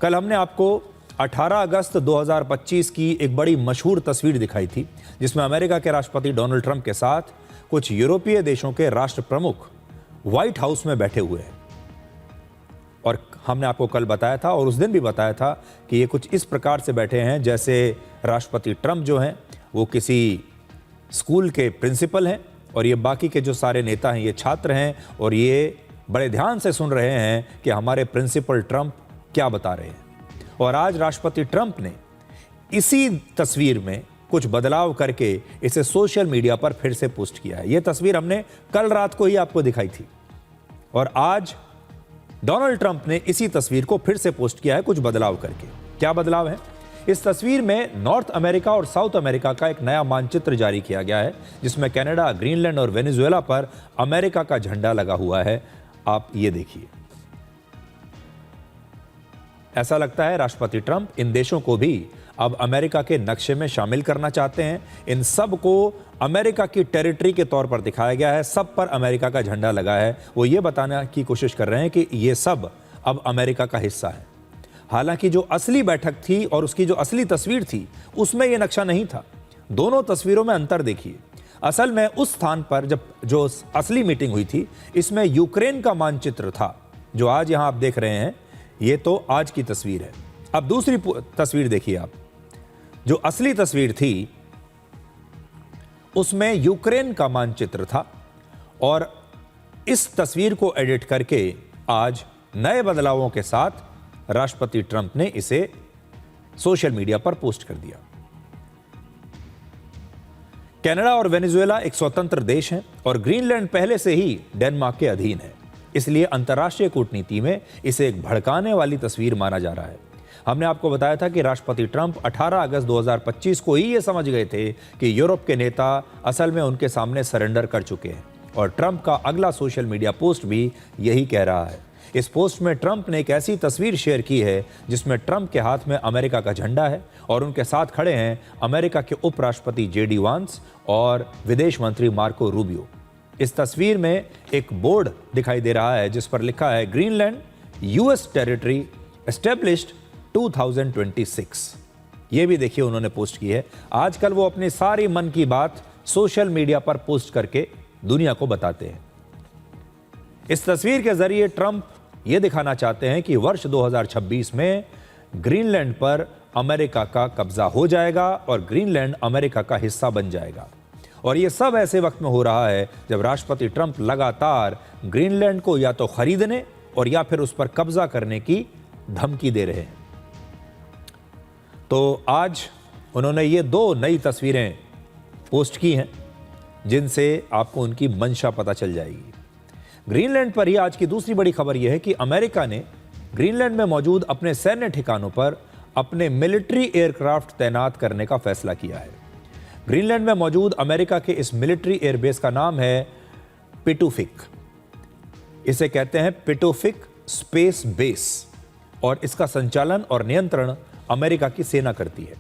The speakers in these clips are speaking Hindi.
कल हमने आपको 18 अगस्त 2025 की एक बड़ी मशहूर तस्वीर दिखाई थी, जिसमें अमेरिका के राष्ट्रपति डोनाल्ड ट्रंप के साथ कुछ यूरोपीय देशों के राष्ट्र प्रमुख व्हाइट हाउस में बैठे हुए हैं। और हमने आपको कल बताया था और उस दिन भी बताया था कि ये कुछ इस प्रकार से बैठे हैं जैसे राष्ट्रपति ट्रंप जो हैं वो किसी स्कूल के प्रिंसिपल हैं और ये बाकी के जो सारे नेता हैं ये छात्र हैं और ये बड़े ध्यान से सुन रहे हैं कि हमारे प्रिंसिपल ट्रंप क्या बता रहे हैं। और आज राष्ट्रपति ट्रंप ने इसी तस्वीर में कुछ बदलाव करके इसे सोशल मीडिया पर फिर से पोस्ट किया है। ये तस्वीर हमने कल रात को ही आपको दिखाई थी और आज डोनाल्ड ट्रंप ने इसी तस्वीर को फिर से पोस्ट किया है कुछ बदलाव करके। क्या बदलाव है? इस तस्वीर में नॉर्थ अमेरिका और साउथ अमेरिका का एक नया मानचित्र जारी किया गया है, जिसमें कनाडा, ग्रीनलैंड और वेनेजुएला पर अमेरिका का झंडा लगा हुआ है। आप ये देखिए, ऐसा लगता है राष्ट्रपति ट्रंप इन देशों को भी अब अमेरिका के नक्शे में शामिल करना चाहते हैं। इन सब को अमेरिका की टेरिटरी के तौर पर दिखाया गया है, सब पर अमेरिका का झंडा लगा है। वो ये बताने की कोशिश कर रहे हैं कि ये सब अब अमेरिका का हिस्सा है। हालांकि जो असली बैठक थी और उसकी जो असली तस्वीर थी उसमें ये नक्शा नहीं था। दोनों तस्वीरों में अंतर देखिए। असल में उस स्थान पर जो असली मीटिंग हुई थी, इसमें यूक्रेन का मानचित्र था, जो आज यहां आप देख रहे हैं। ये तो आज की तस्वीर है। अब दूसरी तस्वीर देखिए आप। जो असली तस्वीर थी उसमें यूक्रेन का मानचित्र था और इस तस्वीर को एडिट करके आज नए बदलावों के साथ राष्ट्रपति ट्रंप ने इसे सोशल मीडिया पर पोस्ट कर दिया। कनाडा और वेनेजुएला एक स्वतंत्र देश हैं और ग्रीनलैंड पहले से ही डेनमार्क के अधीन है, इसलिए अंतर्राष्ट्रीय कूटनीति में इसे एक भड़काने वाली तस्वीर माना जा रहा है। हमने आपको बताया था कि राष्ट्रपति ट्रंप 18 अगस्त 2025 को ही ये समझ गए थे कि यूरोप के नेता असल में उनके सामने सरेंडर कर चुके हैं और ट्रंप का अगला सोशल मीडिया पोस्ट भी यही कह रहा है। इस पोस्ट में ट्रंप ने एक ऐसी तस्वीर शेयर की है जिसमें ट्रंप के हाथ में अमेरिका का झंडा है और उनके साथ खड़े हैं अमेरिका के उपराष्ट्रपति जेडी वांस और विदेश मंत्री मार्को रूबियो। इस तस्वीर में एक बोर्ड दिखाई दे रहा है जिस पर लिखा है ग्रीनलैंड यूएस टेरिटरी एस्टेब्लिश्ड 2026। ये भी देखिए उन्होंने पोस्ट की है। आजकल वो अपनी सारी मन की बात सोशल मीडिया पर पोस्ट करके दुनिया को बताते हैं। इस तस्वीर के जरिए ट्रंप ये दिखाना चाहते हैं कि वर्ष 2026 में ग्रीनलैंड पर अमेरिका का कब्जा हो जाएगा और ग्रीनलैंड अमेरिका का हिस्सा बन जाएगा। और ये सब ऐसे वक्त में हो रहा है जब राष्ट्रपति ट्रंप लगातार ग्रीनलैंड को या तो खरीदने और या फिर उस पर कब्जा करने की धमकी दे रहे हैं। तो आज उन्होंने ये दो नई तस्वीरें पोस्ट की हैं जिनसे आपको उनकी मंशा पता चल जाएगी। ग्रीनलैंड पर ही आज की दूसरी बड़ी खबर यह है कि अमेरिका ने ग्रीनलैंड में मौजूद अपने सैन्य ठिकानों पर अपने मिलिट्री एयरक्राफ्ट तैनात करने का फैसला किया है। ग्रीनलैंड में मौजूद अमेरिका के इस मिलिट्री एयरबेस का नाम है पिटुफिक। इसे कहते हैं पिटुफिक स्पेस बेस और इसका संचालन और नियंत्रण अमेरिका की सेना करती है।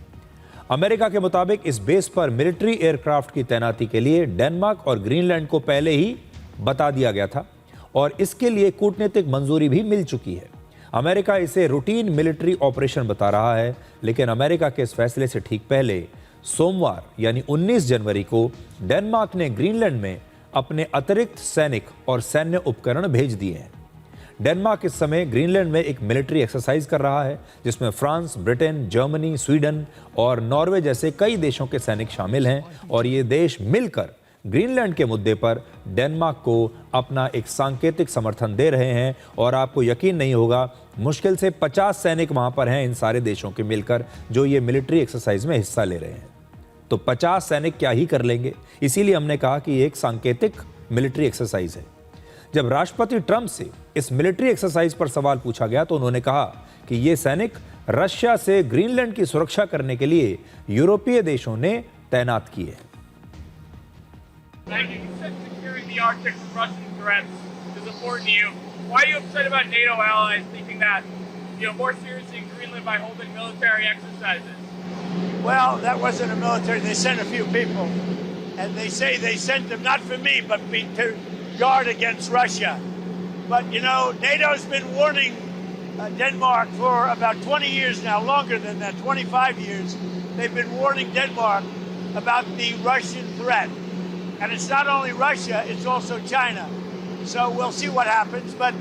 अमेरिका के मुताबिक इस बेस पर मिलिट्री एयरक्राफ्ट की तैनाती के लिए डेनमार्क और ग्रीनलैंड को पहले ही बता दिया गया था और इसके लिए कूटनीतिक मंजूरी भी मिल चुकी है। अमेरिका इसे रूटीन मिलिट्री ऑपरेशन बता रहा है, लेकिन अमेरिका के इस फैसले से ठीक पहले सोमवार यानी 19 जनवरी को डेनमार्क ने ग्रीनलैंड में अपने अतिरिक्त सैनिक और सैन्य उपकरण भेज दिए हैं। डेनमार्क इस समय ग्रीनलैंड में एक मिलिट्री एक्सरसाइज कर रहा है जिसमें फ्रांस, ब्रिटेन, जर्मनी, स्वीडन और नॉर्वे जैसे कई देशों के सैनिक शामिल हैं और ये देश मिलकर ग्रीनलैंड के मुद्दे पर डेनमार्क को अपना एक सांकेतिक समर्थन दे रहे हैं। और आपको यकीन नहीं होगा, मुश्किल से 50 सैनिक वहां पर हैं इन सारे देशों के मिलकर जो ये मिलिट्री एक्सरसाइज में हिस्सा ले रहे हैं। तो 50 सैनिक क्या ही कर लेंगे, इसीलिए हमने कहा कि ये एक सांकेतिक मिलिट्री एक्सरसाइज है। जब राष्ट्रपति ट्रंप से इस मिलिट्री एक्सरसाइज पर सवाल पूछा गया तो उन्होंने कहा कि ये सैनिक रशिया से ग्रीनलैंड की सुरक्षा करने के लिए यूरोपीय देशों ने तैनात किए हैं। Well, that wasn't a military. They sent a few people, and they say they sent them not for me, but to guard against Russia. But, you know, NATO's been warning Denmark for about 20 years now, longer than that, 25 years. They've been warning Denmark about the Russian threat. And it's not only Russia, it's also China. So we'll see what happens. But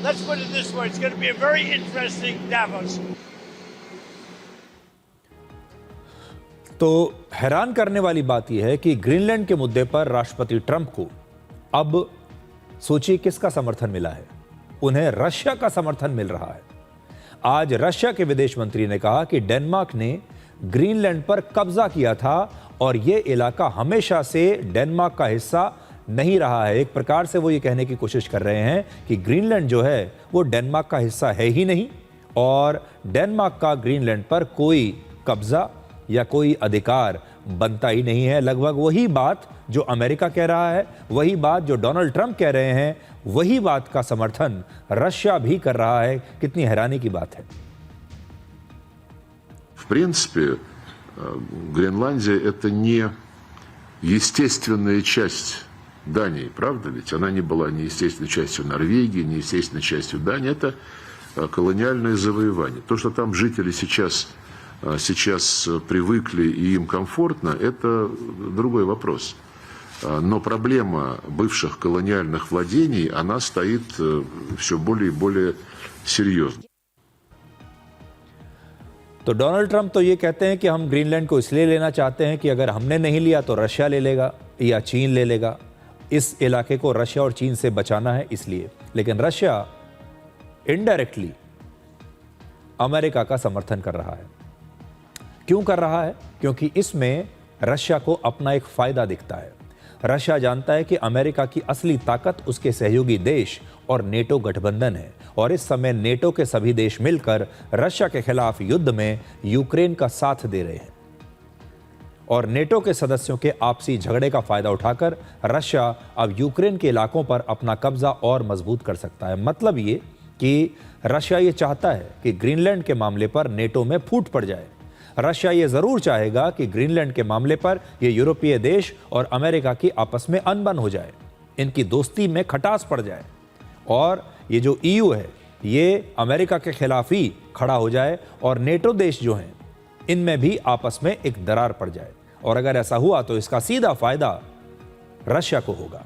let's put it this way. It's going to be a very interesting Davos. तो हैरान करने वाली बात यह है कि ग्रीनलैंड के मुद्दे पर राष्ट्रपति ट्रंप को अब सोचिए किसका समर्थन मिला है। उन्हें रशिया का समर्थन मिल रहा है। आज रशिया के विदेश मंत्री ने कहा कि डेनमार्क ने ग्रीनलैंड पर कब्जा किया था और यह इलाका हमेशा से डेनमार्क का हिस्सा नहीं रहा है। एक प्रकार से वो ये कहने की कोशिश कर रहे हैं कि ग्रीनलैंड जो है वो डेनमार्क का हिस्सा है ही नहीं और डेनमार्क का ग्रीनलैंड पर कोई कब्जा या कोई अधिकार बनता ही नहीं है। लगभग वही बात जो अमेरिका कह रहा है, वही बात जो डोनाल्ड ट्रंप कह रहे हैं, वही बात का समर्थन रशिया भी कर रहा है। कितनी हैरानी की बात है। В принципе, Гренландия – это не естественная часть Дании, правда ведь? Она не была ни естественной частью Норвегии, ни естественной частью Дании. Это колониальное завоевание. То, что там жители сейчас привыкли и им комфортно, это другой вопрос. Но проблема бывших колониальных владений, она стоит все более и более серьезно. तो डोनाल्ड ट्रंप तो ये कहते हैं कि हम ग्रीनलैंड को इसलिए लेना चाहते हैं कि अगर हमने नहीं लिया तो रशिया ले लेगा या चीन ले लेगा। इस इलाके को रशिया और चीन से बचाना है इसलिए। लेकिन रशिया इनडायरेक्टली अमेरिका का समर्थन कर रहा है। क्यों कर रहा है? क्योंकि इसमें रशिया को अपना एक फायदा दिखता है। रशिया जानता है कि अमेरिका की असली ताकत उसके सहयोगी देश और नेटो गठबंधन है और इस समय नेटो के सभी देश मिलकर रशिया के खिलाफ युद्ध में यूक्रेन का साथ दे रहे हैं और नेटो के सदस्यों के आपसी झगड़े का फायदा उठाकर रशिया अब यूक्रेन के इलाकों पर अपना कब्जा और मजबूत कर सकता है। मतलब ये कि रशिया ये चाहता है कि ग्रीनलैंड के मामले पर नेटो में फूट पड़ जाए। रशिया ये जरूर चाहेगा कि ग्रीनलैंड के मामले पर ये यूरोपीय देश और अमेरिका की आपस में अनबन हो जाए, इनकी दोस्ती में खटास पड़ जाए और ये जो ईयू है ये अमेरिका के खिलाफ ही खड़ा हो जाए और नेटो देश जो हैं इनमें भी आपस में एक दरार पड़ जाए। और अगर ऐसा हुआ तो इसका सीधा फायदा रशिया को होगा।